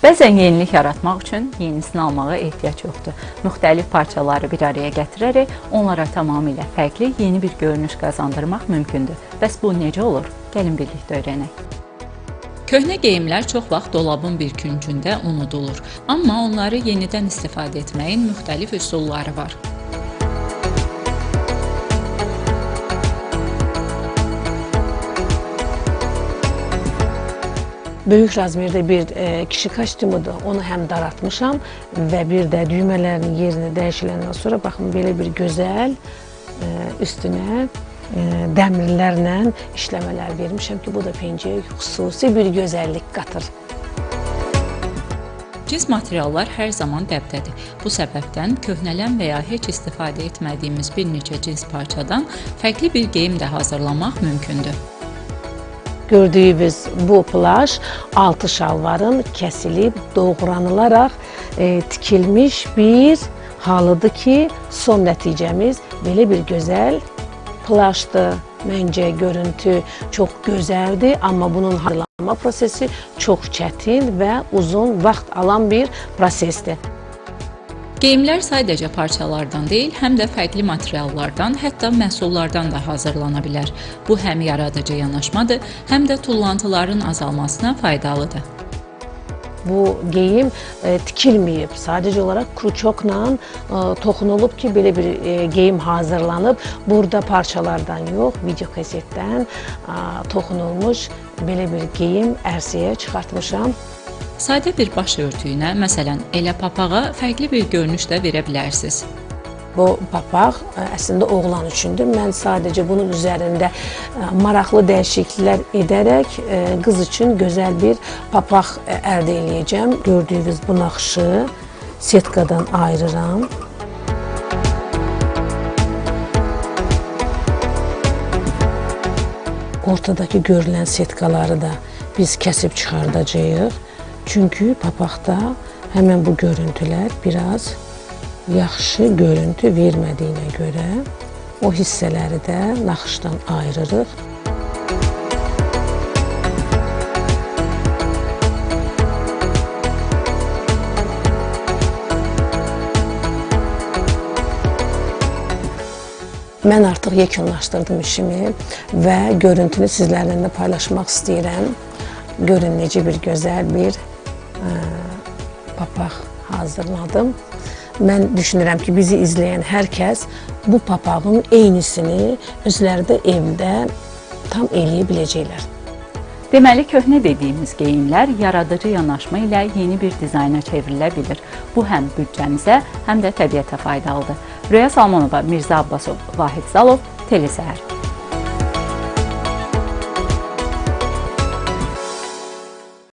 Bəzən yenilik yaratmaq üçün yenisini almağa ehtiyac yoxdur. Müxtəlif parçaları bir araya gətirərək onlara tamamilə fərqli yeni bir görünüş qazandırmaq mümkündür. Bəs bu necə olur? Gəlin birlikdə öyrənək. Köhnə geyimlər çox vaxt dolabın bir küncündə unudulur. Amma onları yenidən istifadə etməyin müxtəlif üsulları var. Böyük razmerdə bir kişi kostyumudur. Onu həm daraltmışam və bir də düymələrin yerini dəyişiləndən sonra baxın belə bir gözəl üstünə dəmirlərlə işləmələr vermişəm ki, bu da pencəyə xüsusi bir gözəllik qatır. Cins materiallar hər zaman dəbdədir. Bu səbəbdən köhnələn və ya heç istifadə etmədiyimiz bir neçə cins parçadan fərqli bir geyim də hazırlamaq mümkündür. Gördüyünüz bu plaj altı şalvarın kəsilib, doğranılaraq tikilmiş bir halıdır ki, son nəticəmiz belə bir gözəl plajdır. Məncə görüntü çox gözəldir, amma bunun hazırlanma prosesi çox çətin və uzun vaxt alan bir prosesdir. Geyimlər sadəcə parçalardan deyil, həm də fərqli materiallardan, hətta məhsullardan da hazırlana bilər. Bu həm yaradıcı yanaşmadır, həm də tullantıların azalmasına faydalıdır. Bu geyim tikilməyib, sadəcə olaraq kruçokla toxunulub ki, belə bir geyim hazırlanıb. Burada parçalardan yox, video kasetdən toxunulmuş belə bir geyim ərsəyə çıxartmışam. Sadə bir baş örtüyünə, məsələn, elə papağa fərqli bir görünüş də verə bilərsiniz. Bu papaq əslində oğlan üçündür. Mən sadəcə bunun üzərində maraqlı dəyişikliklər edərək qız üçün gözəl bir papaq əldə edəcəm. Gördüyünüz bu naxışı setkadan ayırıram. Ortadakı görülən setkaları da biz kəsib çıxardacağıq. Çünki papaqda həmən bu görüntülər biraz yaxşı görüntü vermədiyinə görə o hissələri də naxışdan ayırırıq. Mən artıq yekunlaşdırdım işimi və görüntünü sizlərlə də paylaşmaq istəyirəm. Görün necə bir gözəl bir papaq hazırladım. Mən düşünürəm ki, bizi izləyən hər kəs bu papağın eynisini özləri də evdə tam eləyə biləcəklər. Deməli, köhnə dediyimiz geyimlər yaradıcı yanaşma ilə yeni bir dizayna çevrilə bilir. Bu həm büdcəmizə, həm də təbiətə faydalıdır. Röya Salmanova, Mirzə Abbasov, Vahid Zalov, Telesəhər.